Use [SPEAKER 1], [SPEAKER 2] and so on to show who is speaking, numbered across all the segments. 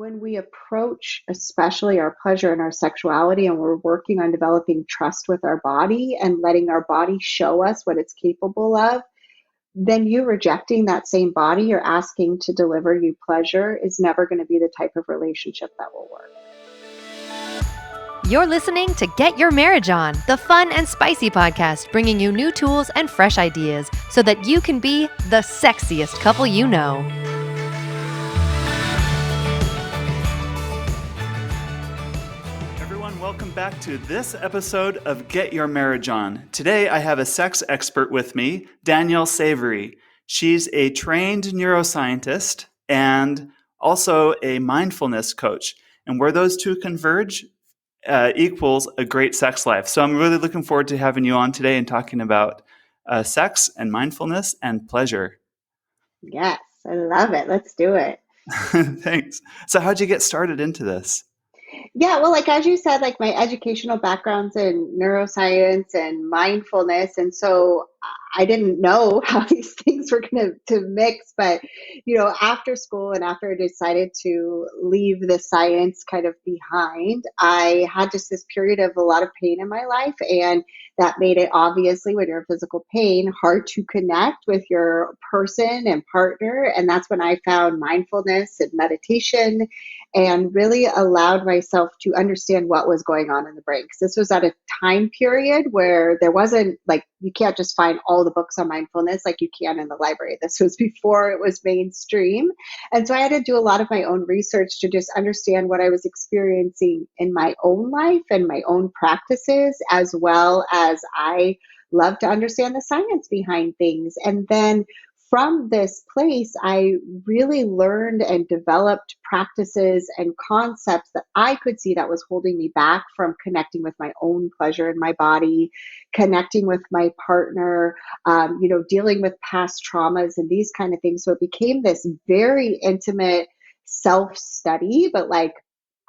[SPEAKER 1] when we approach, especially our pleasure and our sexuality, and we're working on developing trust with our body and letting our body show us what it's capable of, then you rejecting that same body or asking to deliver you pleasure is never going to be the type of relationship that will work.
[SPEAKER 2] You're listening to Get Your Marriage On, the fun and spicy podcast bringing you new tools and fresh ideas so that you can be the sexiest couple you know.
[SPEAKER 3] Everyone, welcome back to this episode of Get Your Marriage On. Today I have a sex expert with me, Danielle Savory. She's a trained neuroscientist and also a mindfulness coach. And where those two converge, equals a great sex life. So I'm really looking forward to having you on today and talking about sex and mindfulness and pleasure.
[SPEAKER 1] Yes, I love it. Let's do it.
[SPEAKER 3] Thanks. So how'd you get started into this?
[SPEAKER 1] Yeah, well, like as you said, like my educational background's in neuroscience and mindfulness, and so I didn't know how these things were going to mix. But after school and after I decided to leave the science kind of behind, I had just this period of a lot of pain in my life, and that made it obviously when you're in physical pain hard to connect with your person and partner, and that's when I found mindfulness and meditation and really allowed myself to understand what was going on in the brain. Because this was at a time period where there wasn't like, you can't just find all the books on mindfulness like you can in the library. This was before it was mainstream. And so I had to do a lot of my own research to just understand what I was experiencing in my own life and my own practices, as well as I love to understand the science behind things. And then from this place, I really learned and developed practices and concepts that I could see that was holding me back from connecting with my own pleasure in my body, connecting with my partner, dealing with past traumas and these kind of things. So it became this very intimate self-study, but like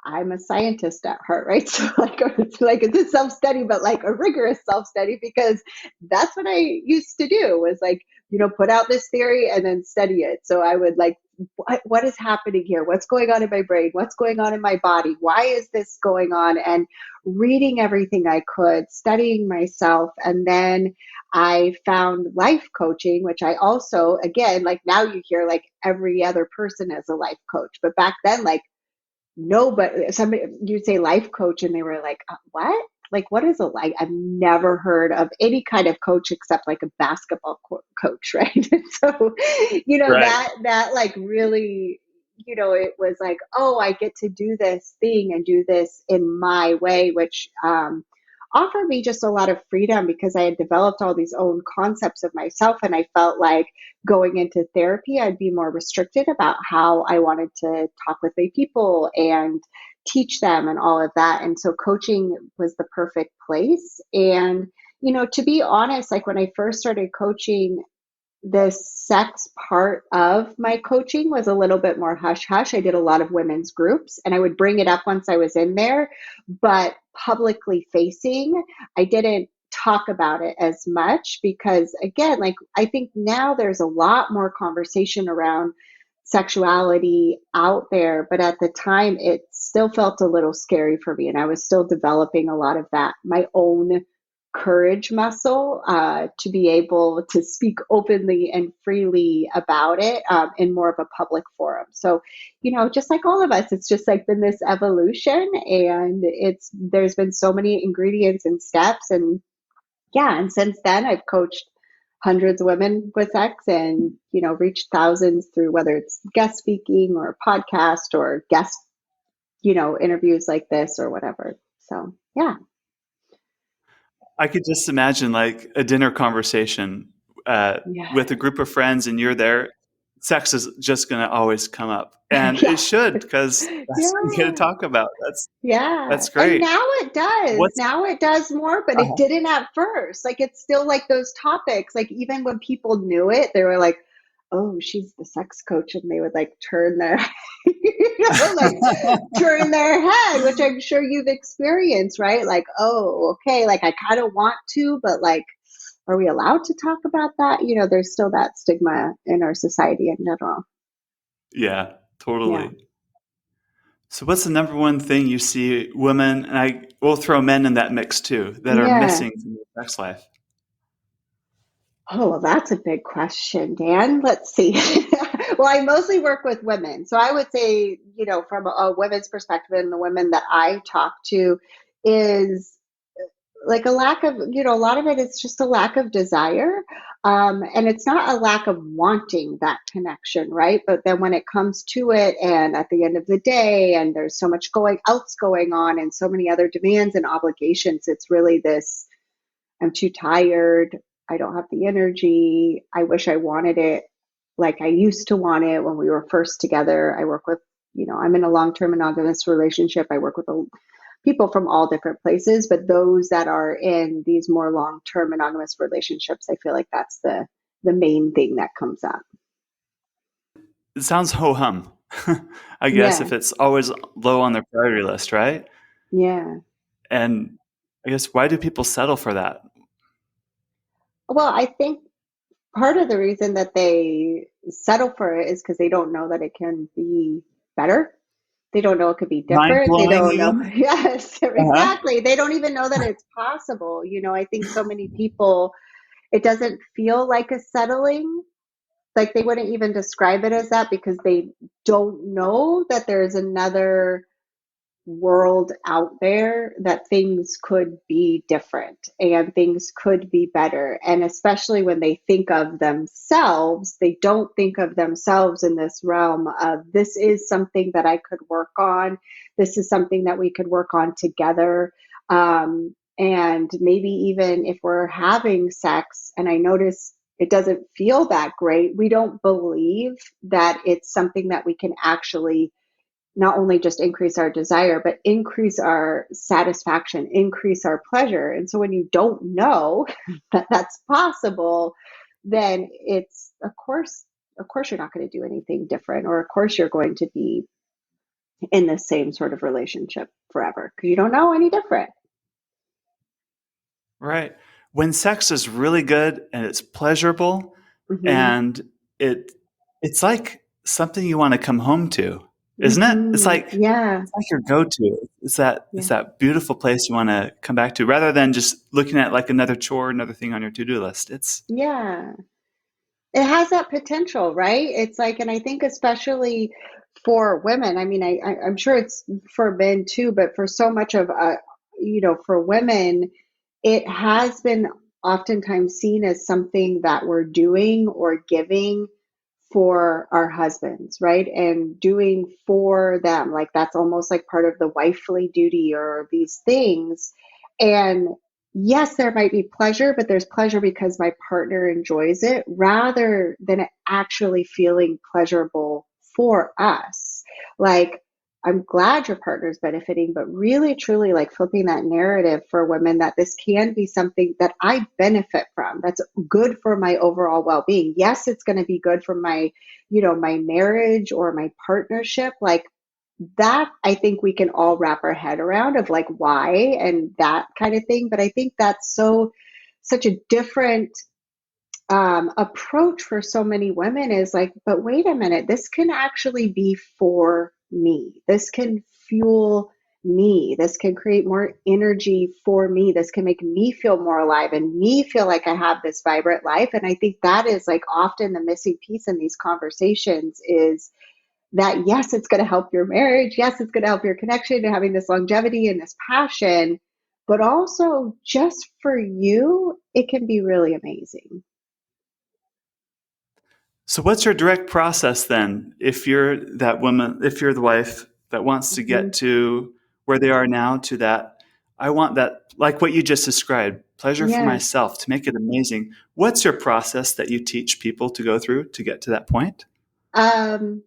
[SPEAKER 1] I'm a scientist at heart, right? So it's a self-study, but like a rigorous self-study, because that's what I used to do was like, put out this theory and then study it. So I would like, what is happening here? What's going on in my brain? What's going on in my body? Why is this going on? And reading everything I could, studying myself. And then I found life coaching, which I also, again, like now you hear like every other person as a life coach. But back then, like, nobody, somebody, you'd say life coach and they were like, what? Like, what is a life? I've never heard of any kind of coach except like a basketball coach, right? And so,
[SPEAKER 3] Right.
[SPEAKER 1] that like really, it was like, oh, I get to do this thing and do this in my way, which offered me just a lot of freedom because I had developed all these own concepts of myself. And I felt like going into therapy, I'd be more restricted about how I wanted to talk with my people and teach them and all of that. And so coaching was the perfect place. And, to be honest, like when I first started coaching, the sex part of my coaching was a little bit more hush hush. I did a lot of women's groups and I would bring it up once I was in there, but publicly facing, I didn't talk about it as much because, again, like I think now there's a lot more conversation around sexuality out there, but at the time it still felt a little scary for me. And I was still developing a lot of that, my own courage muscle to be able to speak openly and freely about it in more of a public forum. So, just like all of us, it's just like been this evolution, and there's been so many ingredients and steps, and yeah, and since then I've coached hundreds of women with sex, and reached thousands through whether it's guest speaking or podcast or guest interviews like this or whatever. So yeah.
[SPEAKER 3] I could just imagine like a dinner conversation
[SPEAKER 1] Yeah.
[SPEAKER 3] with a group of friends and you're there. Sex is just going to always come up, and it
[SPEAKER 1] Yeah.
[SPEAKER 3] should, because that's what you got to
[SPEAKER 1] Yeah.
[SPEAKER 3] talk about.
[SPEAKER 1] Yeah.
[SPEAKER 3] That's
[SPEAKER 1] And
[SPEAKER 3] great.
[SPEAKER 1] now it does.
[SPEAKER 3] What's
[SPEAKER 1] Now it does more, but it
[SPEAKER 3] uh,
[SPEAKER 1] didn't at first. Like it's still like those topics. Like even when people knew it, they were like, oh, she's the sex coach. And they would like turn their, like turn their head, which I'm sure you've experienced, right? Like, oh, okay. Like I kind of want to, but like, are we allowed to talk about that? There's still that stigma in our society in general.
[SPEAKER 3] yeah,
[SPEAKER 1] Yeah.
[SPEAKER 3] totally. So, what's the number one thing you see women, and I will throw men in that mix too, that are
[SPEAKER 1] Yeah.
[SPEAKER 3] missing from their sex life?
[SPEAKER 1] Oh, well, that's a big question, Dan. Let's see. Well, I mostly work with women. So I would say, from a women's perspective and the women that I talk to is like a lack of, a lot of it is just a lack of desire. And it's not a lack of wanting that connection, right? But then when it comes to it, and at the end of the day, and there's so much else going on and so many other demands and obligations, it's really this: I'm too tired. I don't have the energy. I wish I wanted it like I used to want it when we were first together. I work with, I'm in a long-term monogamous relationship. I work with people from all different places, but those that are in these more long-term monogamous relationships, I feel like that's the main thing that comes up.
[SPEAKER 3] It sounds ho hum, I guess,
[SPEAKER 1] Yeah,
[SPEAKER 3] if it's always low on their priority list, right?
[SPEAKER 1] yeah.
[SPEAKER 3] And I guess, why do people settle for that?
[SPEAKER 1] Well, I think part of the reason that they settle for it is because they don't know that it can be better. They don't know it could be
[SPEAKER 3] Mind
[SPEAKER 1] different. They
[SPEAKER 3] blowing,
[SPEAKER 1] don't know.
[SPEAKER 3] even?
[SPEAKER 1] Yes,
[SPEAKER 3] Uh-huh.
[SPEAKER 1] exactly. They don't even know that it's possible. I think so many people, it doesn't feel like a settling. Like they wouldn't even describe it as that because they don't know that there's another world out there, that things could be different and things could be better. And especially when they think of themselves, they don't think of themselves in this realm of, this is something that I could work on. This is something that we could work on together. And maybe even if we're having sex and I notice it doesn't feel that great, we don't believe that it's something that we can actually not only just increase our desire, but increase our satisfaction, increase our pleasure. And so when you don't know that that's possible, then it's, of course, you're not going to do anything different, or of course, you're going to be in the same sort of relationship forever because you don't know any different.
[SPEAKER 3] Right. When sex is really good and it's pleasurable,
[SPEAKER 1] Hmm.
[SPEAKER 3] and it it's like something you want to come home to, isn't it?
[SPEAKER 1] Hmm. Yeah.
[SPEAKER 3] It's like your go-to. It's
[SPEAKER 1] Yeah.
[SPEAKER 3] that beautiful place you want to come back to, rather than just looking at like another chore, another thing on your to-do list. It's
[SPEAKER 1] Yeah. It has that potential, right? It's like, and I think especially for women, I mean, I'm sure it's for men too, but for so much of, for women, it has been oftentimes seen as something that we're doing or giving for our husbands, right? And doing for them. Like that's almost like part of the wifely duty or these things. And yes, there might be pleasure, but there's pleasure because my partner enjoys it rather than it actually feeling pleasurable for us. Like, I'm glad your partner's benefiting, but really, truly, like flipping that narrative for women that this can be something that I benefit from, that's good for my overall well being. Yes, it's going to be good for my marriage or my partnership. Like, that I think we can all wrap our head around of like why and that kind of thing. But I think that's such a different approach for so many women is like, but wait a minute, this can actually be for me. This can fuel me. This can create more energy for me. This can make me feel more alive and me feel like I have this vibrant life. And I think that is like often the missing piece in these conversations is that yes, it's going to help your marriage. Yes, it's going to help your connection and having this longevity and this passion, but also just for you, it can be really amazing.
[SPEAKER 3] So what's your direct process then, if you're that woman, if you're the wife that wants to
[SPEAKER 1] Hmm.
[SPEAKER 3] get to where they are now, to that, I want that, like what you just described, pleasure for
[SPEAKER 1] Yeah.
[SPEAKER 3] myself, to make it amazing. What's your process that you teach people to go through to get to that point?
[SPEAKER 1] Um,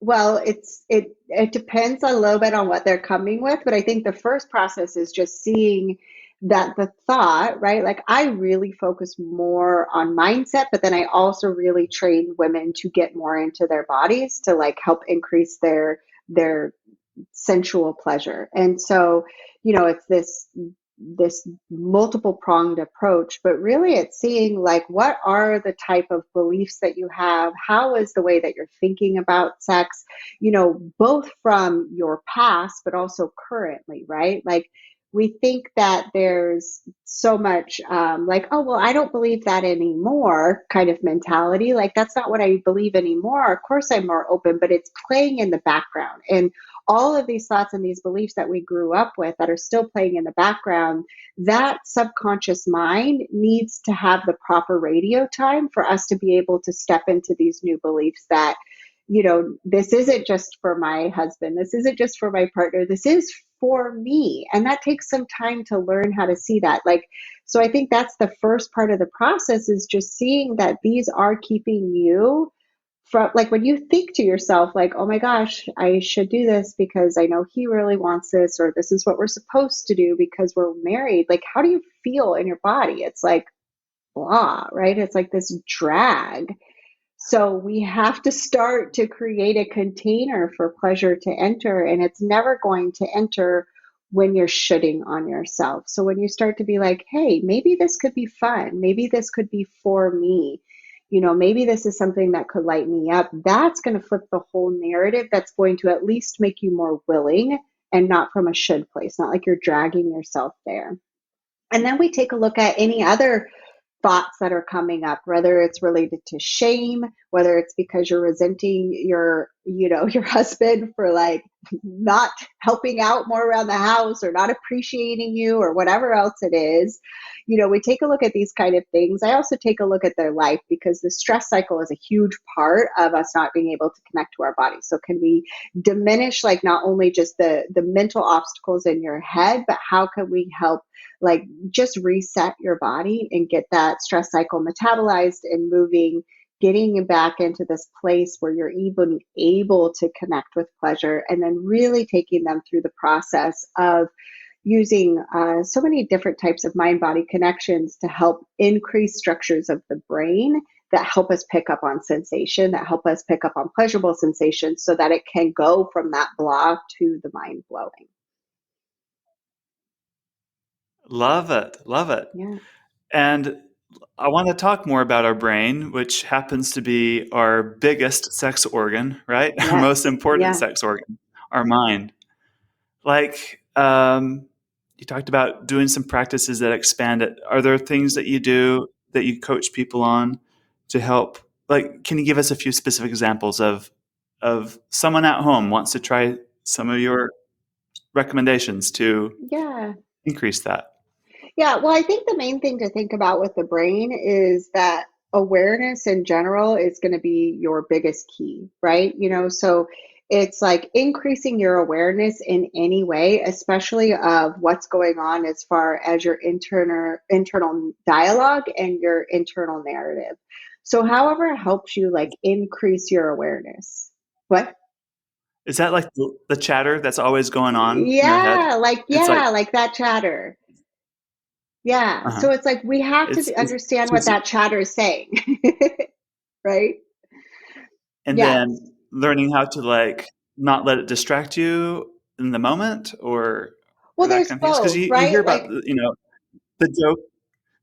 [SPEAKER 1] well, it depends a little bit on what they're coming with, but I think the first process is just seeing that the thought, right? Like I really focus more on mindset, but then I also really train women to get more into their bodies to like help increase their sensual pleasure. And so, it's this this multiple pronged approach, but really it's seeing like what are the type of beliefs that you have, how is the way that you're thinking about sex, both from your past but also currently, right? Like we think that there's so much like, oh well, I don't believe that anymore kind of mentality. Like that's not what I believe anymore. Of course I'm more open, but it's playing in the background. And all of these thoughts and these beliefs that we grew up with that are still playing in the background, that subconscious mind needs to have the proper radio time for us to be able to step into these new beliefs that, this isn't just for my husband, this isn't just for my partner, this is for me. And that takes some time to learn how to see that. Like, so I think that's the first part of the process, is just seeing that these are keeping you from, like, when you think to yourself like, oh my gosh, I should do this because I know he really wants this, or this is what we're supposed to do because we're married, like how do you feel in your body? It's like blah, right? It's like this drag. So we have to start to create a container for pleasure to enter, and it's never going to enter when you're shooting on yourself. So when you start to be like, hey, maybe this could be fun, maybe this could be for me, maybe this is something that could light me up, that's going to flip the whole narrative. That's going to at least make you more willing, and not from a should place, not like you're dragging yourself there. And then we take a look at any other thoughts that are coming up, whether it's related to shame, whether it's because you're resenting your husband for like not helping out more around the house, or not appreciating you, or whatever else it is. We take a look at these kind of things. I also take a look at their life, because the stress cycle is a huge part of us not being able to connect to our body. So can we diminish, like, not only just the mental obstacles in your head, but how can we help, like, just reset your body and get that stress cycle metabolized and moving, getting back into this place where you're even able to connect with pleasure, and then really taking them through the process of using so many different types of mind-body connections to help increase structures of the brain that help us pick up on sensation, that help us pick up on pleasurable sensations, so that it can go from that blah to the mind blowing.
[SPEAKER 3] Love it. Love it.
[SPEAKER 1] Yeah.
[SPEAKER 3] And I want to talk more about our brain, which happens to be our biggest sex organ, right? Our
[SPEAKER 1] Yes.
[SPEAKER 3] most important
[SPEAKER 1] Yeah.
[SPEAKER 3] sex organ, our mind. Like, you talked about doing some practices that expand it. Are there things that you do that you coach people on to help? Like, can you give us a few specific examples of someone at home wants to try some of your recommendations to
[SPEAKER 1] Yeah.
[SPEAKER 3] increase that?
[SPEAKER 1] Yeah, well, I think the main thing to think about with the brain is that awareness in general is going to be your biggest key, right? So it's like increasing your awareness in any way, especially of what's going on as far as your internal dialogue and your internal narrative. So however it helps you, like, increase your awareness. What?
[SPEAKER 3] Is that like the chatter that's always going on in our head?
[SPEAKER 1] Yeah, like,
[SPEAKER 3] It's like,
[SPEAKER 1] yeah, like that chatter. Yeah.
[SPEAKER 3] uh-huh.
[SPEAKER 1] So it's like we have to
[SPEAKER 3] It's
[SPEAKER 1] understand what
[SPEAKER 3] just,
[SPEAKER 1] that chatter is saying, right?
[SPEAKER 3] and
[SPEAKER 1] Yeah.
[SPEAKER 3] then learning how to like not let it distract you in the moment, or
[SPEAKER 1] Well,
[SPEAKER 3] that
[SPEAKER 1] there's
[SPEAKER 3] kind of things. Because
[SPEAKER 1] both,
[SPEAKER 3] you hear
[SPEAKER 1] right?
[SPEAKER 3] about
[SPEAKER 1] Like,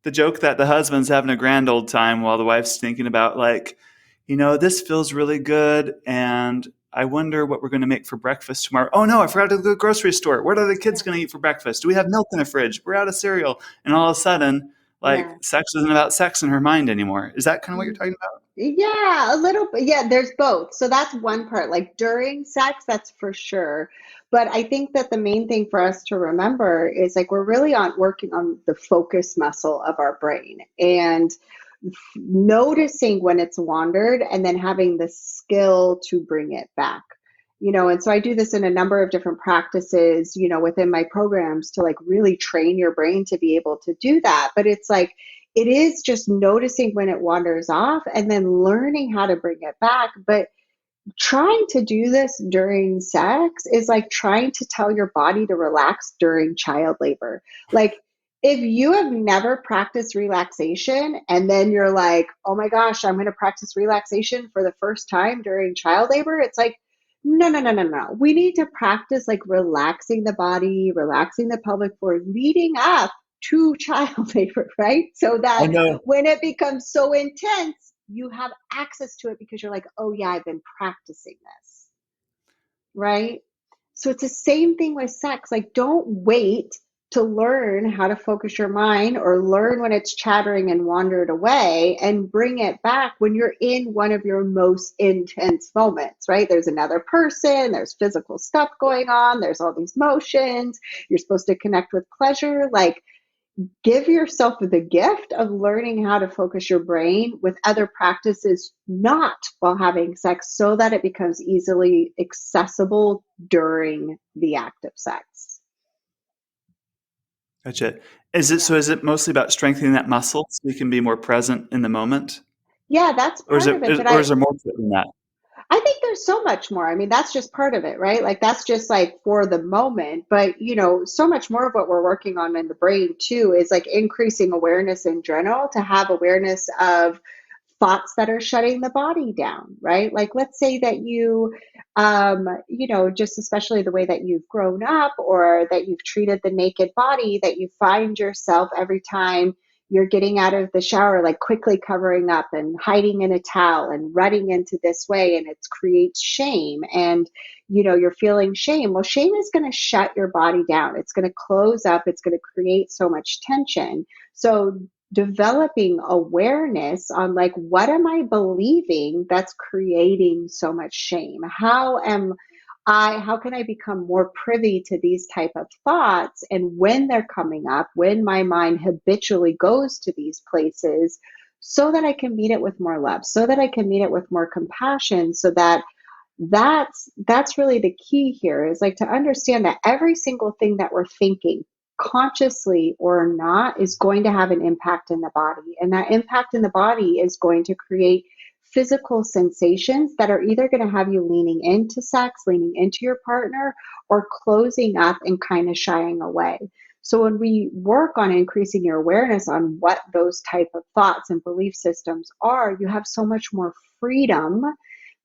[SPEAKER 3] the joke that the husband's having a grand old time while the wife's thinking about, like, this feels really good, and I wonder what we're going to make for breakfast tomorrow. Oh no, I forgot to go to the grocery store. What are the kids
[SPEAKER 1] yeah,
[SPEAKER 3] going to eat for breakfast? Do we have milk in the fridge? We're out of cereal. And all of a sudden, like,
[SPEAKER 1] yeah.
[SPEAKER 3] sex isn't about sex in her mind anymore. Is that kind of what you're talking about?
[SPEAKER 1] Yeah, a little bit. Yeah, there's both. So that's one part. Like during sex, that's for sure. But I think that the main thing for us to remember is, like, we're really on working on the focus muscle of our brain, and noticing when it's wandered, and then having the skill to bring it back. And so I do this in a number of different practices, within my programs, to like really train your brain to be able to do that. But it's like, it is just noticing when it wanders off and then learning how to bring it back. But trying to do this during sex is like trying to tell your body to relax during child labor. Like, if you have never practiced relaxation and then you're like, oh my gosh, I'm going to practice relaxation for the first time during child labor, it's like No, no, no, no, no. We need to practice like relaxing the body, relaxing the pelvic floor leading up to child labor, right? So
[SPEAKER 3] I
[SPEAKER 1] that
[SPEAKER 3] know.
[SPEAKER 1] when it becomes so intense, you have access to it because you're like, oh, yeah, I've been practicing this, right? So it's the same thing with sex. Like, don't wait to learn how to focus your mind or learn when it's chattering and wandered away and bring it back when you're in one of your most intense moments, right? There's another person, there's physical stuff going on, there's all these motions. You're supposed to connect with pleasure. Like, give yourself the gift of learning how to focus your brain with other practices, not while having sex, so that it becomes easily accessible during the act of sex.
[SPEAKER 3] Gotcha. Is it
[SPEAKER 1] Yeah.
[SPEAKER 3] so? Is it mostly about strengthening that muscle so you can be more present in the moment,
[SPEAKER 1] Yeah, that's
[SPEAKER 3] or is
[SPEAKER 1] part of it. But
[SPEAKER 3] or is there more to it than that?
[SPEAKER 1] I think there's so much more. I mean, that's just part of it, right? Like that's just like for the moment, but so much more of what we're working on in the brain too is like increasing awareness in general, to have awareness of thoughts that are shutting the body down, right? Like let's say that just especially the way that you've grown up or that you've treated the naked body, that you find yourself every time you're getting out of the shower, like quickly covering up and hiding in a towel and running into this way, and it creates shame. And, you're feeling shame. Well, shame is going to shut your body down. It's going to close up. It's going to create so much tension. So developing awareness on like, what am I believing that's creating so much shame? How can I become more privy to these type of thoughts? And when they're coming up, when my mind habitually goes to these places, so that I can meet it with more love, so that I can meet it with more compassion, so that that's really the key here, is like to understand that every single thing that we're thinking, consciously or not, is going to have an impact in the body, and that impact in the body is going to create physical sensations that are either going to have you leaning into sex, leaning into your partner, or closing up and kind of shying away. So when we work on increasing your awareness on what those type of thoughts and belief systems are, you have so much more freedom,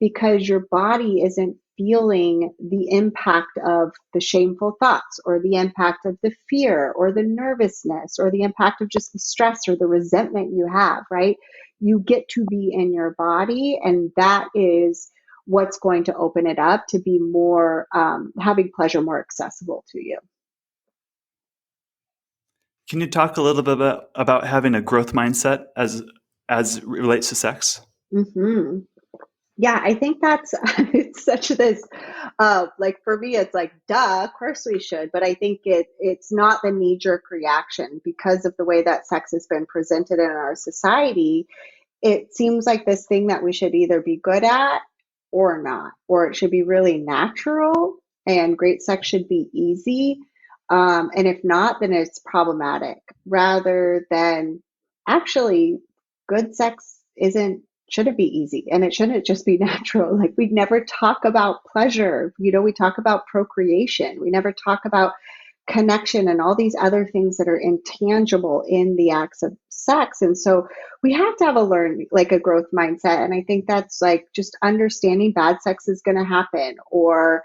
[SPEAKER 1] because your body isn't feeling the impact of the shameful thoughts or the impact of the fear or the nervousness or the impact of just the stress or the resentment you have, right? You get to be in your body, and that is what's going to open it up to be more, having pleasure more accessible to you.
[SPEAKER 3] Can you talk a little bit about having a growth mindset as it relates to sex?
[SPEAKER 1] Mm-hmm. Yeah, I think that's it's such this like for me it's like duh, of course we should, but I think it's not the knee jerk reaction because of the way that sex has been presented in our society. It seems like this thing that we should either be good at or not, or it should be really natural, and great sex should be easy. And if not, then it's problematic, rather than actually good sex isn't shouldn't be easy, and it shouldn't just be natural. Like we never talk about pleasure, we talk about procreation, we never talk about connection and all these other things that are intangible in the acts of sex. And so we have to have like a growth mindset. And I think that's like just understanding bad sex is going to happen, or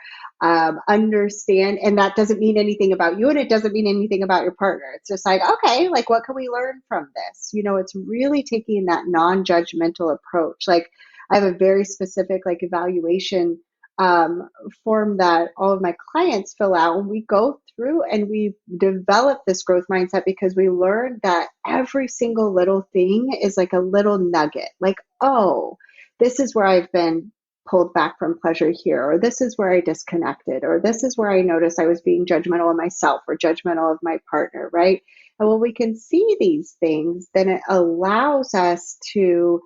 [SPEAKER 1] understand, and that doesn't mean anything about you and it doesn't mean anything about your partner. It's just like, okay, like what can we learn from this? It's really taking that non-judgmental approach. Like I have a very specific like evaluation um, form that all of my clients fill out, and we go through and we develop this growth mindset because we learned that every single little thing is like a little nugget. Like, oh, this is where I've been pulled back from pleasure here, or this is where I disconnected, or this is where I noticed I was being judgmental of myself or judgmental of my partner, right? And when we can see these things, then it allows us to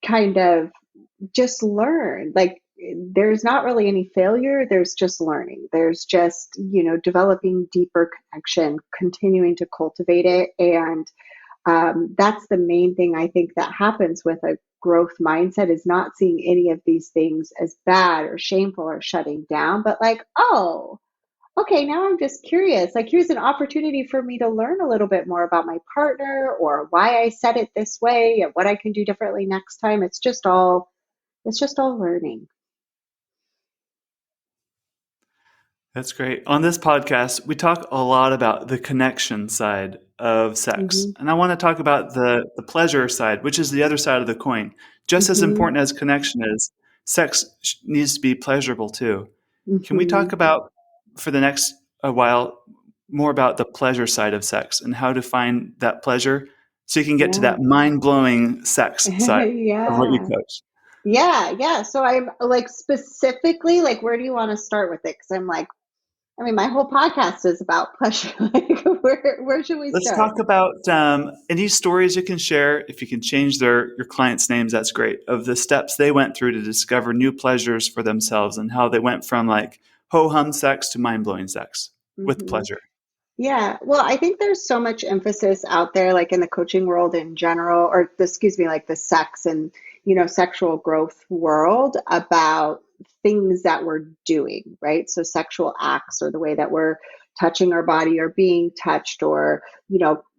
[SPEAKER 1] kind of just learn. Like there's not really any failure, there's just learning, there's just developing deeper connection, continuing to cultivate it. And that's the main thing I think that happens with a growth mindset, is not seeing any of these things as bad or shameful or shutting down, but like, oh, okay, now I'm just curious. Like, here's an opportunity for me to learn a little bit more about my partner, or why I said it this way and what I can do differently next time. It's just all learning.
[SPEAKER 3] That's great. On this podcast, we talk a lot about the connection side of sex.
[SPEAKER 1] Hmm.
[SPEAKER 3] And I want to talk about the pleasure side, which is the other side of the coin. Just as
[SPEAKER 1] Hmm.
[SPEAKER 3] important as connection is, sex needs to be pleasurable too. Can we
[SPEAKER 1] Hmm.
[SPEAKER 3] talk about, for the next a while, more about the pleasure side of sex and how to find that pleasure so you can get to
[SPEAKER 1] Yeah.
[SPEAKER 3] that mind blowing sex side of what you
[SPEAKER 1] Yeah.
[SPEAKER 3] coach?
[SPEAKER 1] Yeah. Yeah. So I'm like specifically like, where do you want to start with it? Because I'm like, I mean, my whole podcast is about pleasure. Like, where should we
[SPEAKER 3] Let's
[SPEAKER 1] start?
[SPEAKER 3] talk about any stories you can share. If you can change your clients' names, that's great. Of the steps they went through to discover new pleasures for themselves and how they went from like ho hum sex to mind blowing sex with
[SPEAKER 1] Hmm.
[SPEAKER 3] pleasure.
[SPEAKER 1] Yeah, well, I think there's so much emphasis out there, like in the coaching world in general, or excuse me, like the sex and, sexual growth world about things that we're doing, right? So sexual acts or the way that we're touching our body or being touched or,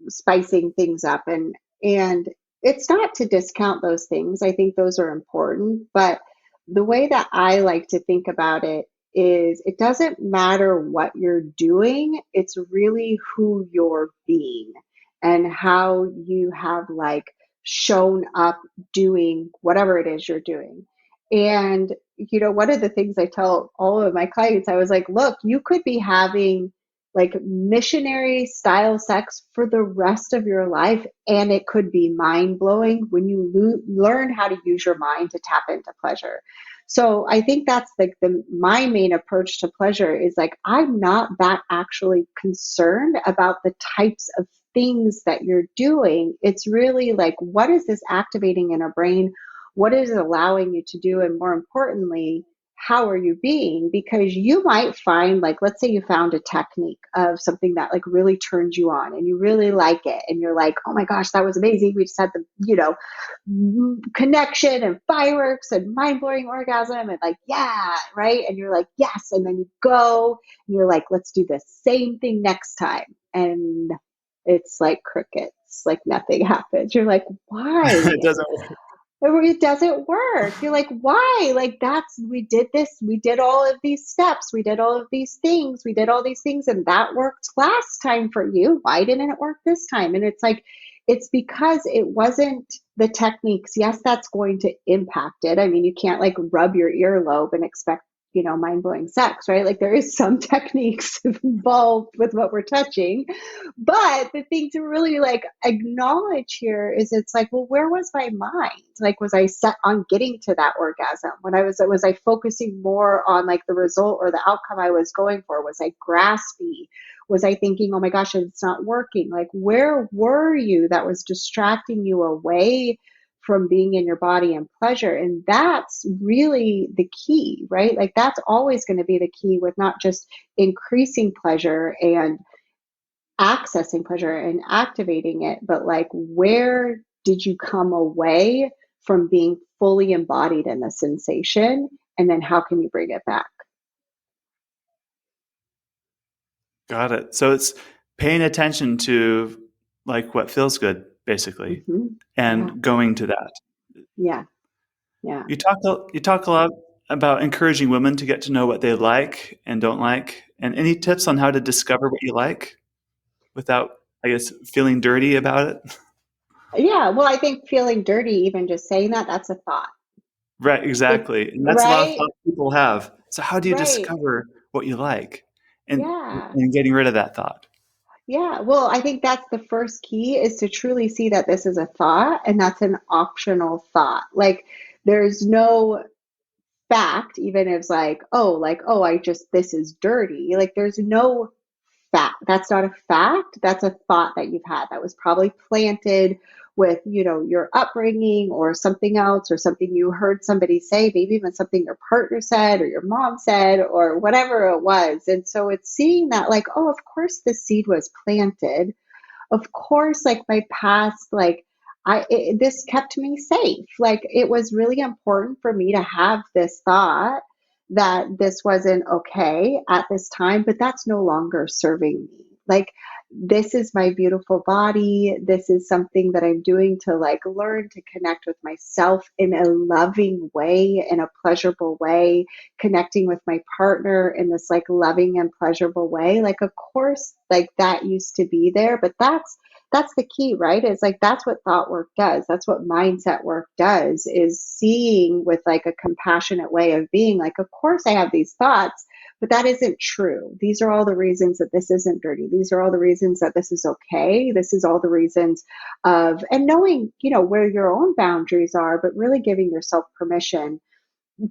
[SPEAKER 1] spicing things up. And it's not to discount those things. I think those are important, but the way that I like to think about it is it doesn't matter what you're doing, it's really who you're being and how you have like shown up doing whatever it is you're doing. And one of the things I tell all of my clients, I was like, look, you could be having like missionary style sex for the rest of your life, and it could be mind blowing when you learn how to use your mind to tap into pleasure. So I think that's like my main approach to pleasure is like I'm not that actually concerned about the types of things that you're doing. It's really like what is this activating in our brain? What is it allowing you to do? And more importantly, how are you being? Because you might find, like, let's say you found a technique of something that like really turns you on and you really like it. And you're like, oh my gosh, that was amazing. We just had the, connection and fireworks and mind blowing orgasm and like, yeah, right. And you're like, yes. And then you go and you're like, let's do the same thing next time. And it's like crickets, like nothing happens. You're like, why?
[SPEAKER 3] It doesn't.
[SPEAKER 1] Or it doesn't work. You're like, why? Like we did this, we did all of these steps, we did all of these things, we did all these things, and that worked last time for you. Why didn't it work this time? And it's like, it's because it wasn't the techniques. Yes, that's going to impact it. I mean, you can't like rub your earlobe and expect, mind blowing sex, right? Like there is some techniques involved with what we're touching. But the thing to really like acknowledge here is it's like, well, where was my mind? Like, was I set on getting to that orgasm? Was I focusing more on like the result or the outcome I was going for? Was I graspy? Was I thinking, oh my gosh, it's not working? Like, where were you that was distracting you away from being in your body and pleasure? And that's really the key, right? Like, that's always going to be the key with not just increasing pleasure and accessing pleasure and activating it, but like where did you come away from being fully embodied in the sensation? And then how can you bring it back?
[SPEAKER 3] Got it. So it's paying attention to like what feels good, basically,
[SPEAKER 1] Hmm. Yeah,
[SPEAKER 3] and going to that.
[SPEAKER 1] yeah, yeah.
[SPEAKER 3] You talk a lot about encouraging women to get to know what they like and don't like, and any tips on how to discover what you like without, I guess, feeling dirty about it?
[SPEAKER 1] Yeah, well, I think feeling dirty, even just saying that, that's a thought.
[SPEAKER 3] Right,
[SPEAKER 1] It,
[SPEAKER 3] exactly, and that's a lot of
[SPEAKER 1] right,
[SPEAKER 3] thoughts people have. So how do you
[SPEAKER 1] right.
[SPEAKER 3] discover what you like and
[SPEAKER 1] Yeah.
[SPEAKER 3] and getting rid of that thought?
[SPEAKER 1] Yeah, well, I think that's the first key is to truly see that this is a thought and that's an optional thought. Like, there's no fact, even if it's like, oh, this is dirty. Like, there's no fact. That's not a fact. That's a thought that you've had that was probably planted with, your upbringing or something else or something you heard somebody say, maybe even something your partner said or your mom said or whatever it was. And so it's seeing that, like, oh, of course, the seed was planted, of course, like my past, like this kept me safe. Like it was really important for me to have this thought that this wasn't okay at this time, but that's no longer serving me. Like, this is my beautiful body. This is something that I'm doing to like learn to connect with myself in a loving way, in a pleasurable way, connecting with my partner in this like loving and pleasurable way. Like, of course, like that used to be there, but that's the key, right? It's like that's what thought work does. That's what mindset work does, is seeing with like a compassionate way of being like, of course I have these thoughts, but that isn't true. These are all the reasons that this isn't dirty. These are all the reasons that this is okay. This is all the reasons of, and knowing, where your own boundaries are, but really giving yourself permission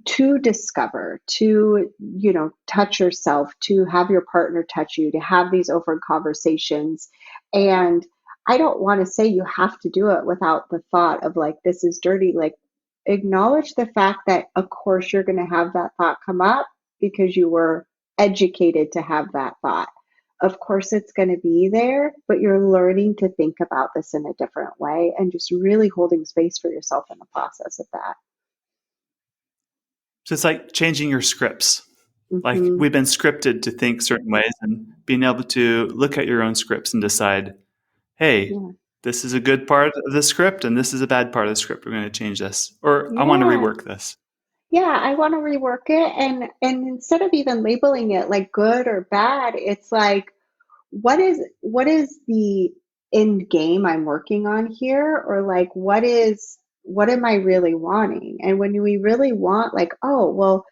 [SPEAKER 1] to discover, to, touch yourself, to have your partner touch you, to have these open conversations. And I don't want to say you have to do it without the thought of like, this is dirty. Like, acknowledge the fact that, of course, you're going to have that thought come up because you were educated to have that thought. Of course, it's going to be there, but you're learning to think about this in a different way and just really holding space for yourself in the process of that.
[SPEAKER 3] So it's like changing your scripts. Like
[SPEAKER 1] Mm-hmm.
[SPEAKER 3] we've been scripted to think certain ways, and being able to look at your own scripts and decide, hey,
[SPEAKER 1] Yeah.
[SPEAKER 3] this is a good part of the script and this is a bad part of the script. We're going to change this, or I want to
[SPEAKER 1] Yeah.
[SPEAKER 3] rework this.
[SPEAKER 1] Yeah, I want to rework it, and instead of even labeling it like good or bad, it's like, what is the end game I'm working on here? Or like, what am I really wanting? And when we really want like, oh, well,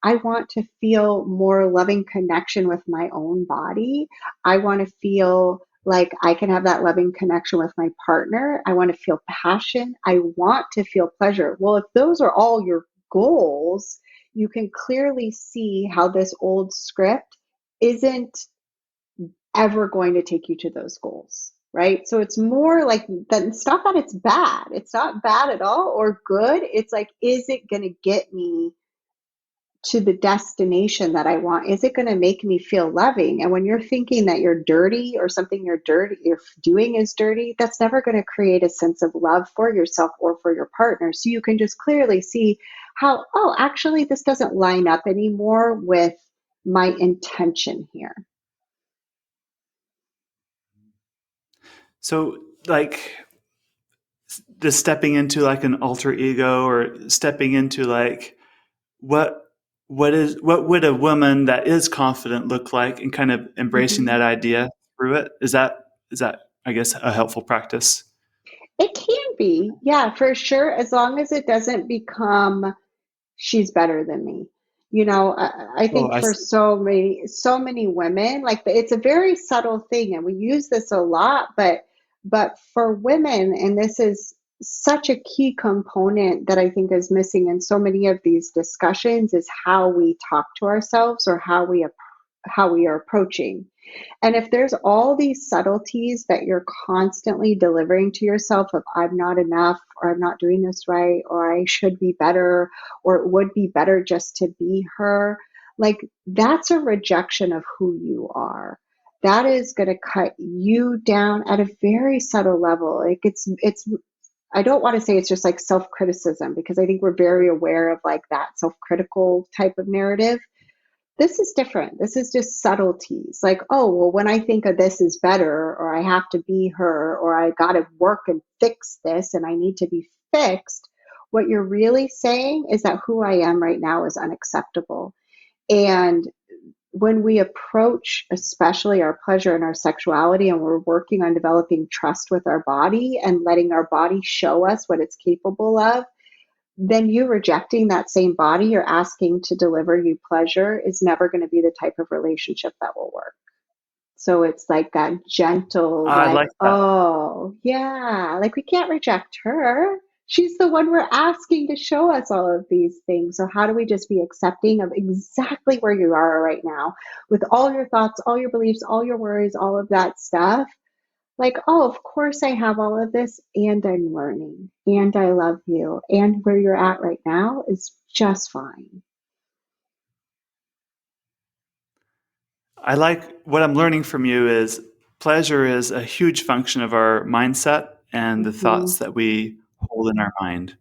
[SPEAKER 1] I want to feel more loving connection with my own body. I want to feel like I can have that loving connection with my partner. I want to feel passion. I want to feel pleasure. Well, if those are all your goals, you can clearly see how this old script isn't ever going to take you to those goals, right? So it's more like that. It's not that it's bad. It's not bad at all or good. It's like, is it going to get me to the destination that I want? Is it going to make me feel loving? And when you're thinking that you're dirty or something you're doing is dirty, that's never going to create a sense of love for yourself or for your partner. So you can just clearly see how, oh, actually, this doesn't line up anymore with my intention here.
[SPEAKER 3] So, like, the stepping into like an alter ego, or stepping into like what what would a woman that is confident look like, and kind of embracing
[SPEAKER 1] Mhm.
[SPEAKER 3] that idea through it. Is that I guess a helpful practice?
[SPEAKER 1] It can be, yeah, for sure, as long as it doesn't become she's better than me. I
[SPEAKER 3] Oh,
[SPEAKER 1] think
[SPEAKER 3] I
[SPEAKER 1] for
[SPEAKER 3] see.
[SPEAKER 1] so many women, like it's a very subtle thing, and we use this a lot, but for women, and this is such a key component that I think is missing in so many of these discussions, is how we talk to ourselves, or how we are approaching. And if there's all these subtleties that you're constantly delivering to yourself of, I'm not enough, or I'm not doing this right, or I should be better, or it would be better just to be her, like that's a rejection of who you are. That is going to cut you down at a very subtle level. Like it's I don't want to say it's just like self-criticism, because I think we're very aware of like that self-critical type of narrative. This is different. This is just subtleties. Like, oh, well, when I think of this is better, or I have to be her, or I got to work and fix this and I need to be fixed, what you're really saying is that who I am right now is unacceptable. And when we approach, especially our pleasure and our sexuality, and we're working on developing trust with our body and letting our body show us what it's capable of, then you rejecting that same body you're asking to deliver you pleasure is never going to be the type of relationship that will work. So it's like that gentle,
[SPEAKER 3] I
[SPEAKER 1] like,
[SPEAKER 3] like that.
[SPEAKER 1] oh, yeah, like we can't reject her. She's the one we're asking to show us all of these things. So, how do we just be accepting of exactly where you are right now, with all your thoughts, all your beliefs, all your worries, all of that stuff? Like, oh, of course I have all of this, and I'm learning, and I love you, and where you're at right now is just fine.
[SPEAKER 3] I like what I'm learning from you is pleasure is a huge function of our mindset and the
[SPEAKER 1] Hmm.
[SPEAKER 3] thoughts that we hold in our mind.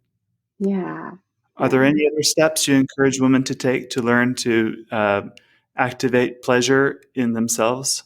[SPEAKER 1] Yeah,
[SPEAKER 3] Are there
[SPEAKER 1] yeah.
[SPEAKER 3] any other steps you encourage women to take to learn to activate pleasure in themselves?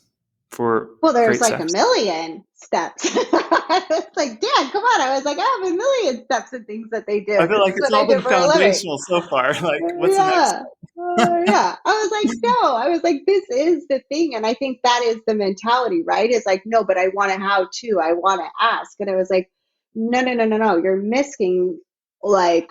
[SPEAKER 3] for
[SPEAKER 1] Well, there's
[SPEAKER 3] great
[SPEAKER 1] like a
[SPEAKER 3] sex?
[SPEAKER 1] million steps. It's like, Dad, come on. I was like, I have a million steps and things that they do
[SPEAKER 3] I feel
[SPEAKER 1] because
[SPEAKER 3] like
[SPEAKER 1] it's
[SPEAKER 3] it's
[SPEAKER 1] what I
[SPEAKER 3] all
[SPEAKER 1] do
[SPEAKER 3] been
[SPEAKER 1] for a living.
[SPEAKER 3] foundational so far. Like, what's the next
[SPEAKER 1] Yeah. Yeah. I was like, no. I was like, this is the thing. And I think that is the mentality, right? It's like, no, but I want to how to. I want to ask. And I was like, no, no, no, no, no. You're missing like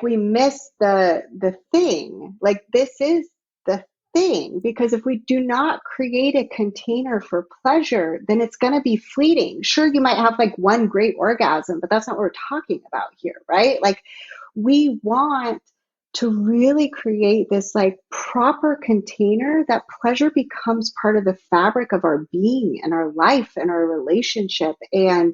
[SPEAKER 1] we miss the thing. Like this is the thing, because if we do not create a container for pleasure, then it's going to be fleeting. Sure, you might have like one great orgasm, but that's not what we're talking about here, right? Like we want to really create this like proper container that pleasure becomes part of the fabric of our being and our life and our relationship. And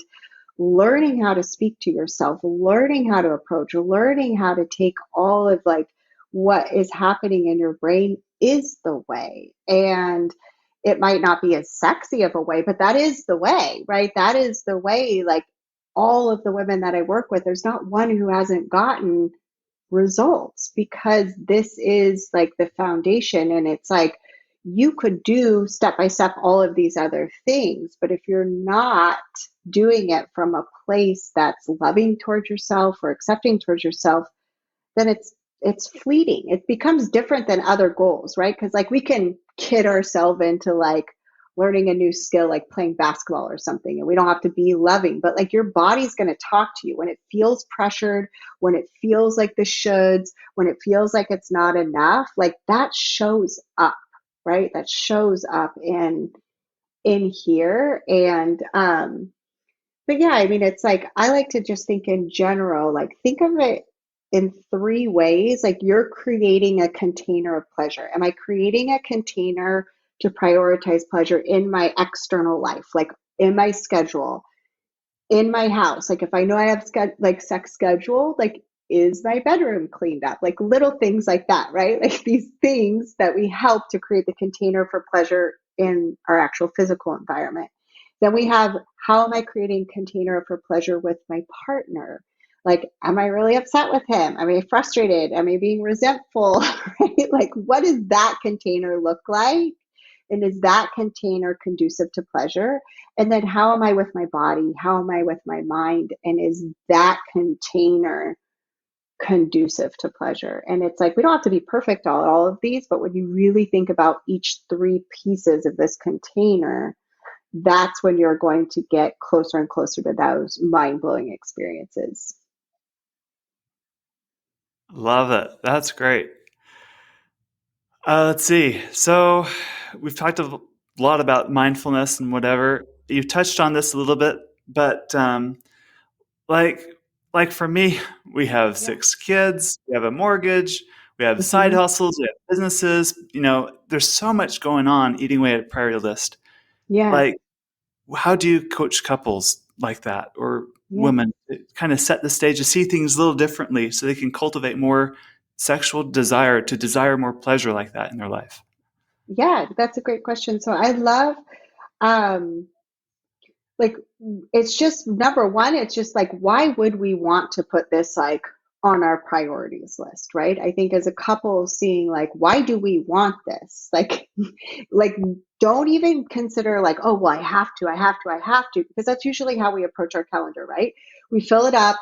[SPEAKER 1] learning how to speak to yourself, learning how to approach, learning how to take all of like what is happening in your brain is the way. And it might not be as sexy of a way, but that is the way, right? That is the way. Like all of the women that I work with, there's not one who hasn't gotten results, because this is like the foundation. And it's like you could do step by step all of these other things, but if you're not doing it from a place that's loving towards yourself or accepting towards yourself, then it's fleeting. It becomes different than other goals, right? Because like we can kid ourselves into like learning a new skill like playing basketball or something, and we don't have to be loving, but like your body's going to talk to you when it feels pressured, when it feels like the shoulds, when it feels like it's not enough. Like that shows up, right? That shows up in here. And but yeah, I mean, it's like, I like to just think in general, like, think of it in three ways. Like, you're creating a container of pleasure. Am I creating a container to prioritize pleasure in my external life, like in my schedule, in my house? Like, if I know I have like sex scheduled, like, is my bedroom cleaned up? Like, little things like that, right? Like, these things that we help to create the container for pleasure in our actual physical environment. Then we have, how am I creating container for pleasure with my partner? Like, am I really upset with him? Am I frustrated? Am I being resentful? Right? Like, what does that container look like? And is that container conducive to pleasure? And then how am I with my body? How am I with my mind? And is that container conducive to pleasure? And it's like, we don't have to be perfect at all of these, but when you really think about each three pieces of this container, that's when you're going to get closer and closer to those mind-blowing experiences.
[SPEAKER 3] Love it. That's great. Let's see. So we've talked a lot about mindfulness and whatever. You touched on this a little bit, but like like for me, we have
[SPEAKER 1] Yeah.
[SPEAKER 3] 6 kids, we have a mortgage, we have side
[SPEAKER 1] Hmm.
[SPEAKER 3] hustles, we have businesses. There's so much going on eating away at a priority list.
[SPEAKER 1] Yeah.
[SPEAKER 3] Like, how do you coach couples like that, or
[SPEAKER 1] Yeah.
[SPEAKER 3] women, to kind of set the stage to see things a little differently so they can cultivate more sexual desire, to desire more pleasure like that in their life?
[SPEAKER 1] Yeah. That's a great question. So I love, um, like, it's just number one, it's just like, why would we want to put this like on our priorities list, right? I think as a couple, seeing like, why do we want this? Like, like, don't even consider like, oh well, I have to, because that's usually how we approach our calendar, right? We fill it up,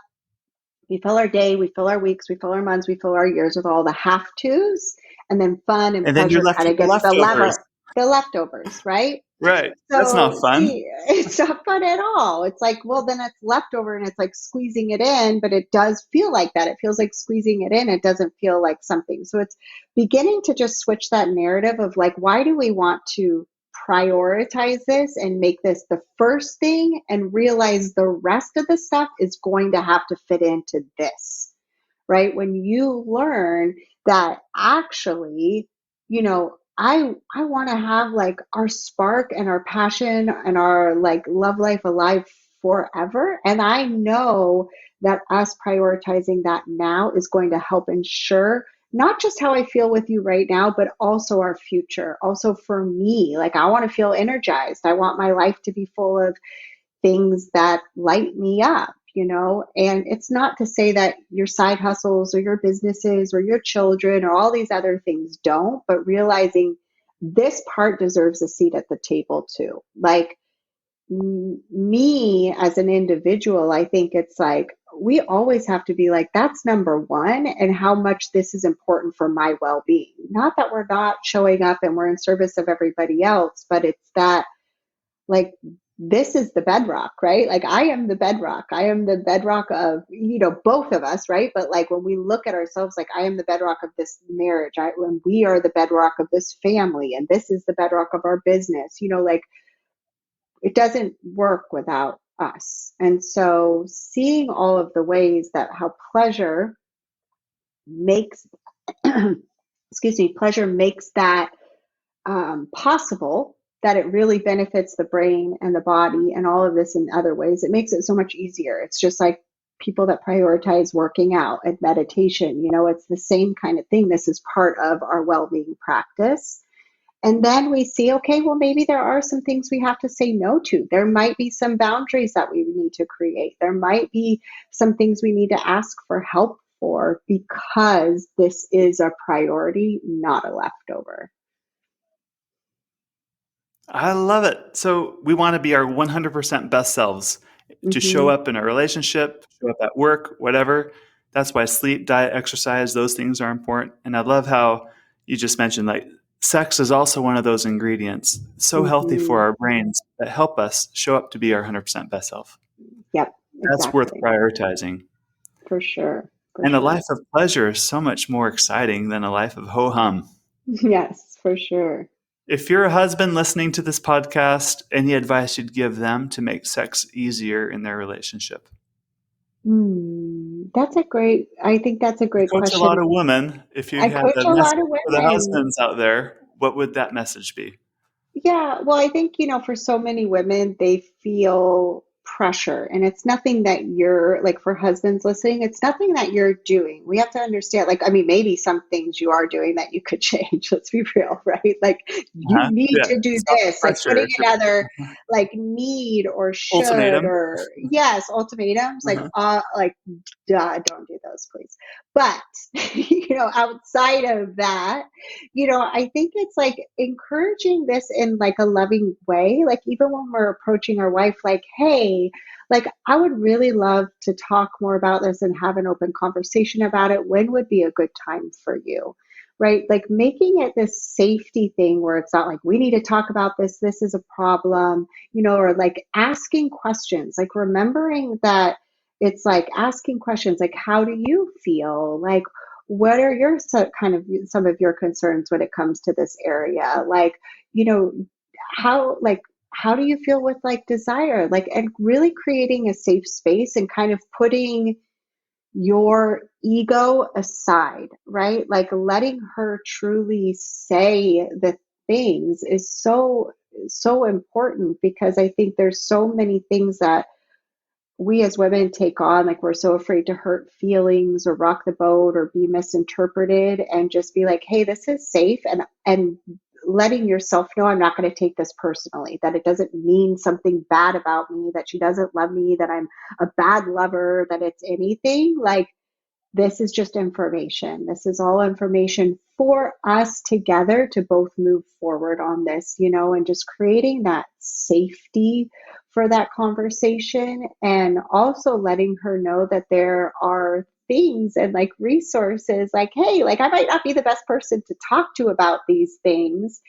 [SPEAKER 1] we fill our day, we fill our weeks, we fill our months, we fill our years with all the have tos, and then fun and
[SPEAKER 3] And then you're
[SPEAKER 1] pleasure
[SPEAKER 3] left
[SPEAKER 1] kind
[SPEAKER 3] with
[SPEAKER 1] of
[SPEAKER 3] the
[SPEAKER 1] gets
[SPEAKER 3] leftovers.
[SPEAKER 1] the leftovers, right?
[SPEAKER 3] Right. That's not
[SPEAKER 1] So
[SPEAKER 3] fun.
[SPEAKER 1] see, it's not fun at all. It's like, well, then it's leftover and it's like squeezing it in, but it does feel like that. It feels like squeezing it in. It doesn't feel like something. So it's beginning to just switch that narrative of like, why do we want to prioritize this and make this the first thing, and realize the rest of the stuff is going to have to fit into this, right? When you learn that actually, I want to have like our spark and our passion and our like love life alive forever. And I know that us prioritizing that now is going to help ensure not just how I feel with you right now, but also our future. Also for me, like, I want to feel energized. I want my life to be full of things that light me up, And it's not to say that your side hustles or your businesses or your children or all these other things don't, but realizing this part deserves a seat at the table too. Like, me as an individual, I think it's like we always have to be like, that's number one, and how much this is important for my well being. Not that we're not showing up and we're in service of everybody else, but it's that, like, this is the bedrock, right? Like, I am the bedrock. I am the bedrock of, both of us, right? But like, when we look at ourselves, like, I am the bedrock of this marriage. When we are the bedrock of this family, and this is the bedrock of our business, like, it doesn't work without us. And so seeing all of the ways that how pleasure makes, excuse me, pleasure makes that possible, that it really benefits the brain and the body and all of this in other ways, it makes it so much easier. It's just like people that prioritize working out and meditation, it's the same kind of thing. This is part of our well-being practice. And then we see, okay, well, maybe there are some things we have to say no to. There might be some boundaries that we need to create. There might be some things we need to ask for help for, because this is a priority, not a leftover.
[SPEAKER 3] I love it. So we want to be our 100% best selves, to show
[SPEAKER 1] Mm-hmm.
[SPEAKER 3] up in a relationship, show up at work, whatever. That's why sleep, diet, exercise, those things are important. And I love how you just mentioned, like, sex is also one of those ingredients, so healthy for
[SPEAKER 1] Mm-hmm.
[SPEAKER 3] our brains, that help us show up to be our 100% best self.
[SPEAKER 1] Yep,
[SPEAKER 3] That's worth
[SPEAKER 1] exactly.
[SPEAKER 3] prioritizing.
[SPEAKER 1] For sure. For
[SPEAKER 3] And a
[SPEAKER 1] sure.
[SPEAKER 3] life of pleasure is so much more exciting than a life of ho hum.
[SPEAKER 1] Yes, for sure.
[SPEAKER 3] If you're a husband listening to this podcast, any advice you'd give them to make sex easier in their relationship?
[SPEAKER 1] I think that's a
[SPEAKER 3] You
[SPEAKER 1] great
[SPEAKER 3] coach a lot
[SPEAKER 1] question.
[SPEAKER 3] of women. If you
[SPEAKER 1] I
[SPEAKER 3] had
[SPEAKER 1] coach
[SPEAKER 3] a
[SPEAKER 1] a lot
[SPEAKER 3] message
[SPEAKER 1] of
[SPEAKER 3] for the
[SPEAKER 1] women.
[SPEAKER 3] husbands out there, what would that message be?
[SPEAKER 1] Yeah, well, I think, for so many women, they feel pressure, and it's nothing that you're like, for husbands listening, it's nothing that you're doing. We have to understand, like, I mean, maybe some things you are doing that you could change. Let's be real, right? Like, you
[SPEAKER 3] Uh-huh.
[SPEAKER 1] need
[SPEAKER 3] Yeah,
[SPEAKER 1] to do
[SPEAKER 3] stop the
[SPEAKER 1] this, like putting
[SPEAKER 3] pressure.
[SPEAKER 1] another like need or should
[SPEAKER 3] Ultimatum.
[SPEAKER 1] or yes, ultimatums,
[SPEAKER 3] Uh-huh.
[SPEAKER 1] like, duh, don't do those, please. But outside of that, I think it's like encouraging this in like a loving way. Like, even when we're approaching our wife, like, hey, like, I would really love to talk more about this and have an open conversation about it. When would be a good time for you? Right? Like, making it this safety thing where it's not like, we need to talk about this. This is a problem, or like asking questions, like remembering that it's like asking questions like, how do you feel? Like, what are your kind of some of your concerns when it comes to this area? Like, you know, how do you feel with like desire? Like, and really creating a safe space and kind of putting your ego aside, right? Like, letting her truly say the things is so important, because I think there's so many things that we as women take on, like, we're so afraid to hurt feelings or rock the boat or be misinterpreted, and just be like, hey, this is safe, and letting yourself know, I'm not going to take this personally, that it doesn't mean something bad about me, that she doesn't love me, that I'm a bad lover, that it's anything. Like, this is just information. This is all information for us together to both move forward on this, and just creating that safety for that conversation. And also letting her know that there are things and like resources, like, hey, like, I might not be the best person to talk to about these things,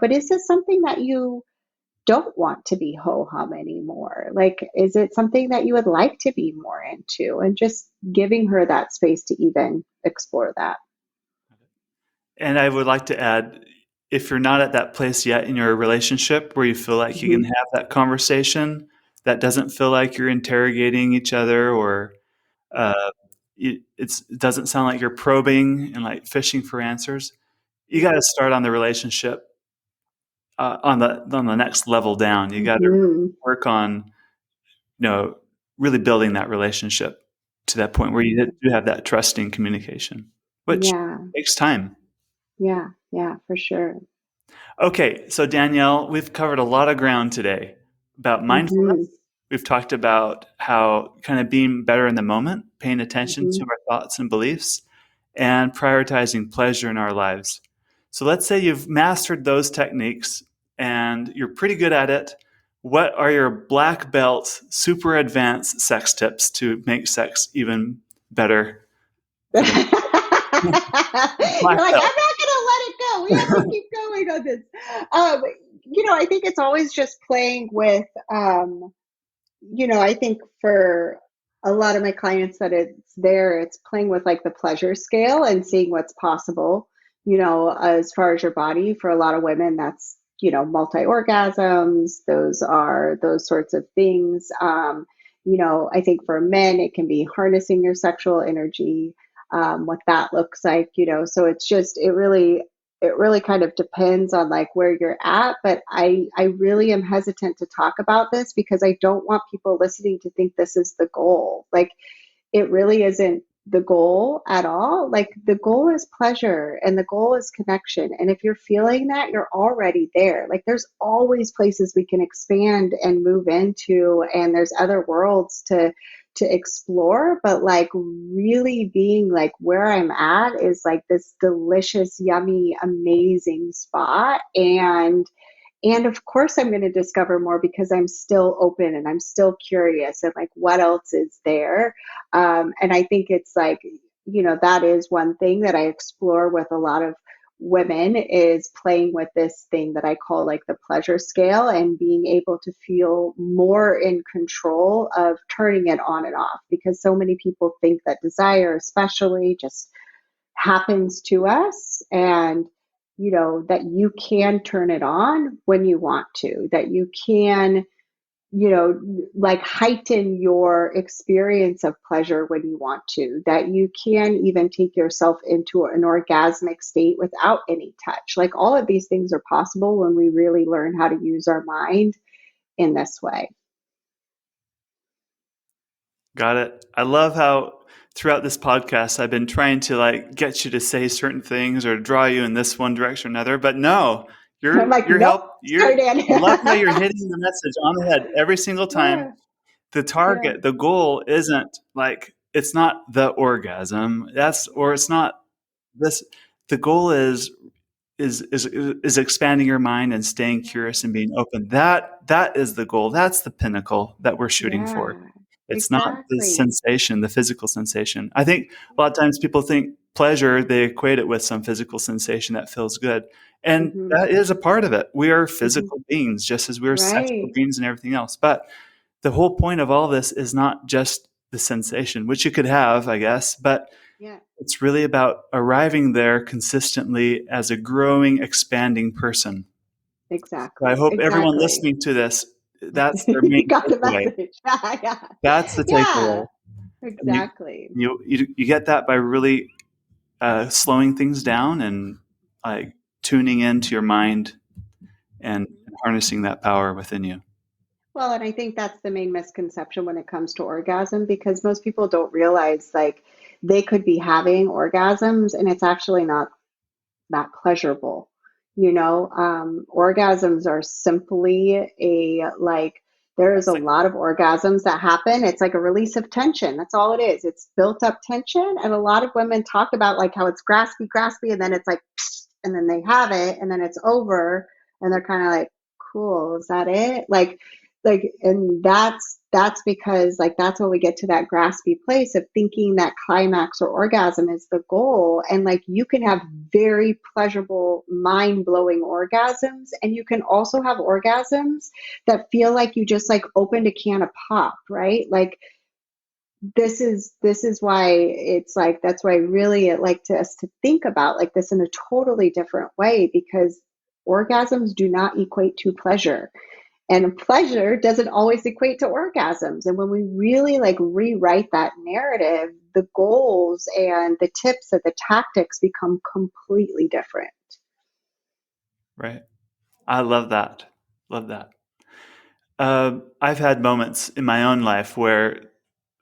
[SPEAKER 1] but is this something that you don't want to be ho hum anymore? Like, is it something that you would like to be more into? And just giving her that space to even explore that.
[SPEAKER 3] And I would like to add, if you're not at that place yet in your relationship where you feel like you can
[SPEAKER 1] Mm-hmm.
[SPEAKER 3] have that conversation that doesn't feel like you're interrogating each other, or uh, it doesn't sound like you're probing and like fishing for answers, you got to start on the relationship, on the next level down. You got to
[SPEAKER 1] Mm-hmm.
[SPEAKER 3] work on, you know, really building that relationship to that point where you do have that trusting communication, which
[SPEAKER 1] Yeah,
[SPEAKER 3] takes time.
[SPEAKER 1] yeah, yeah, for sure.
[SPEAKER 3] Okay, so Danielle, we've covered a lot of ground today about
[SPEAKER 1] Mm-hmm.
[SPEAKER 3] mindfulness. We've talked about how kind of being better in the moment, paying attention
[SPEAKER 1] Mm-hmm.
[SPEAKER 3] to our thoughts and beliefs, and prioritizing pleasure in our lives. So let's say you've mastered those techniques and you're pretty good at it. What are your black belt, super advanced sex tips to make sex even better
[SPEAKER 1] You're
[SPEAKER 3] for
[SPEAKER 1] like,
[SPEAKER 3] the black
[SPEAKER 1] I'm
[SPEAKER 3] belt?
[SPEAKER 1] not going to let it go. We have to keep going on this. Um, I think it's always just playing with, I think for a lot of my clients that it's playing with like the pleasure scale and seeing what's possible, as far as your body. For a lot of women, that's, multi orgasms. Those are those sorts of things. I think for men, it can be harnessing your sexual energy, what that looks like, so it really kind of depends on like where you're at, but I really am hesitant to talk about this because I don't want people listening to think this is the goal. Like, it really isn't the goal at all. Like, the goal is pleasure and the goal is connection, and if you're feeling that, you're already there. Like, there's always places we can expand and move into, and there's other worlds to explore, but like really being like where I'm at is like this delicious, yummy, amazing spot. And of course I'm going to discover more because I'm still open and I'm still curious and like what else is there. And I think it's like, that is one thing that I explore with a lot of women, is playing with this thing that I call like the pleasure scale, and being able to feel more in control of turning it on and off, because so many people think that desire especially just happens to us, and that you can turn it on when you want to, that you can, like heighten your experience of pleasure when you want to, that you can even take yourself into an orgasmic state without any touch. Like, all of these things are possible when we really learn how to use our mind in this way.
[SPEAKER 3] Got it. I love how throughout this podcast I've been trying to like get you to say certain things or draw you in this one direction or another, but no,
[SPEAKER 1] I'm like,
[SPEAKER 3] you're
[SPEAKER 1] nope,
[SPEAKER 3] help you're
[SPEAKER 1] sorry, Dan.
[SPEAKER 3] I love how you're hitting the message on the head every single time.
[SPEAKER 1] Yeah,
[SPEAKER 3] The
[SPEAKER 1] yeah,
[SPEAKER 3] target, the goal isn't like, it's not the orgasm. It's not this. The goal is expanding your mind and staying curious and being open. That is the goal. That's the pinnacle that we're shooting for.
[SPEAKER 1] yeah,
[SPEAKER 3] It's not the
[SPEAKER 1] exactly.
[SPEAKER 3] sensation, the physical sensation. I think a lot of times people think pleasure, they equate it with some physical sensation that feels good. And
[SPEAKER 1] Hmm.
[SPEAKER 3] that is a part of it. We are
[SPEAKER 1] Hmm.
[SPEAKER 3] physical beings, just as we are sexual
[SPEAKER 1] Right.
[SPEAKER 3] beings and everything else. But the whole point of all this is not just the sensation, which you could have, I guess, but
[SPEAKER 1] Yeah,
[SPEAKER 3] it's really about arriving there consistently as a growing, expanding person. So I
[SPEAKER 1] exactly.
[SPEAKER 3] hope everyone
[SPEAKER 1] Exactly.
[SPEAKER 3] listening to this, that's their
[SPEAKER 1] You
[SPEAKER 3] main
[SPEAKER 1] got the
[SPEAKER 3] takeaway.
[SPEAKER 1] message. Yeah, yeah.
[SPEAKER 3] That's the
[SPEAKER 1] Yeah,
[SPEAKER 3] takeaway. And
[SPEAKER 1] exactly.
[SPEAKER 3] you get that by really slowing things down and like tuning into your mind and
[SPEAKER 1] Mhm.
[SPEAKER 3] harnessing that power within you.
[SPEAKER 1] Well, and I think that's the main misconception when it comes to orgasm, because most people don't realize like they could be having orgasms and it's actually not pleasurable. Orgasms are simply there is a
[SPEAKER 3] It's like,
[SPEAKER 1] lot of orgasms that happen. It's like a release of tension. That's all it is. It's built up tension. And a lot of women talk about like how it's graspy, graspy, and then it's like, psst, and then they have it, and then it's over, and they're kind of like, cool, is that it? And that's because like that's when we get to that graspy place of thinking that climax or orgasm is the goal. And like you can have very pleasurable, mind-blowing orgasms, and you can also have orgasms that feel like you just like opened a can of pop, right? Like, this is why it's like, that's why I really like to us to think about like this in a totally different way, because orgasms do not equate to pleasure, and pleasure doesn't always equate to orgasms. And when we really like rewrite that narrative, the goals and the tips and the tactics become completely different.
[SPEAKER 3] right. I love that. Love that. I've had moments in my own life where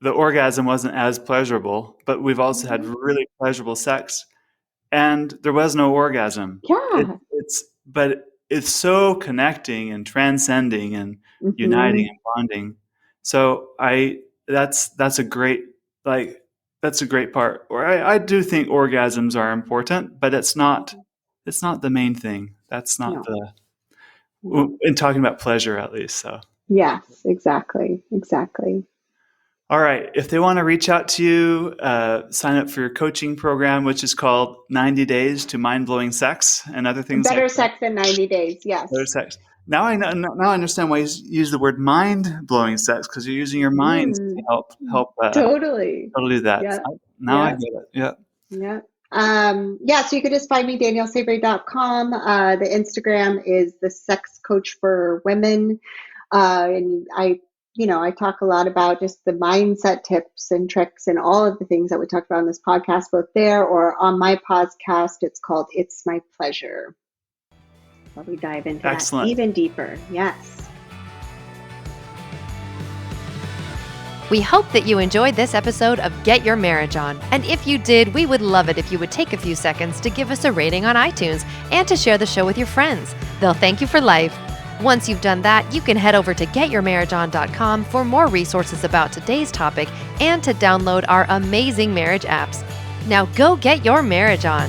[SPEAKER 3] the orgasm wasn't as pleasurable, but we've also had
[SPEAKER 1] Hmm.
[SPEAKER 3] really pleasurable sex, and there was no orgasm.
[SPEAKER 1] Yeah.
[SPEAKER 3] But it's so connecting and transcending and uniting
[SPEAKER 1] Hmm.
[SPEAKER 3] and bonding. So that's a great like that's a great part. Or I do think orgasms are important, but it's not the main thing. That's not
[SPEAKER 1] No, no.
[SPEAKER 3] in talking about pleasure, at least. So,
[SPEAKER 1] Yes, exactly. Exactly.
[SPEAKER 3] all right. If they want to reach out to you, sign up for your coaching program, which is called 90 Days to Mind Blowing Sex and other things like
[SPEAKER 1] Better
[SPEAKER 3] that.
[SPEAKER 1] sex in 90 days.
[SPEAKER 3] Better
[SPEAKER 1] Yes.
[SPEAKER 3] sex. Now I know. Now I understand why you use the word mind blowing sex, because you're using your mind to
[SPEAKER 1] Mm,
[SPEAKER 3] help
[SPEAKER 1] totally.
[SPEAKER 3] people do that.
[SPEAKER 1] Yeah.
[SPEAKER 3] So now I
[SPEAKER 1] Yeah.
[SPEAKER 3] get it. Yeah.
[SPEAKER 1] Yeah. Yeah, so you could just find me, daniellesavory.com. The Instagram is the sex coach for women. And I talk a lot about just the mindset tips and tricks and all of the things that we talked about on this podcast, both there or on my podcast. It's called It's My Pleasure. Where we dive into that
[SPEAKER 3] Excellent.
[SPEAKER 1] even deeper. Yes.
[SPEAKER 2] We hope that you enjoyed this episode of Get Your Marriage On. And if you did, we would love it if you would take a few seconds to give us a rating on iTunes and to share the show with your friends. They'll thank you for life. Once you've done that, you can head over to getyourmarriageon.com for more resources about today's topic and to download our amazing marriage apps. Now go get your marriage on.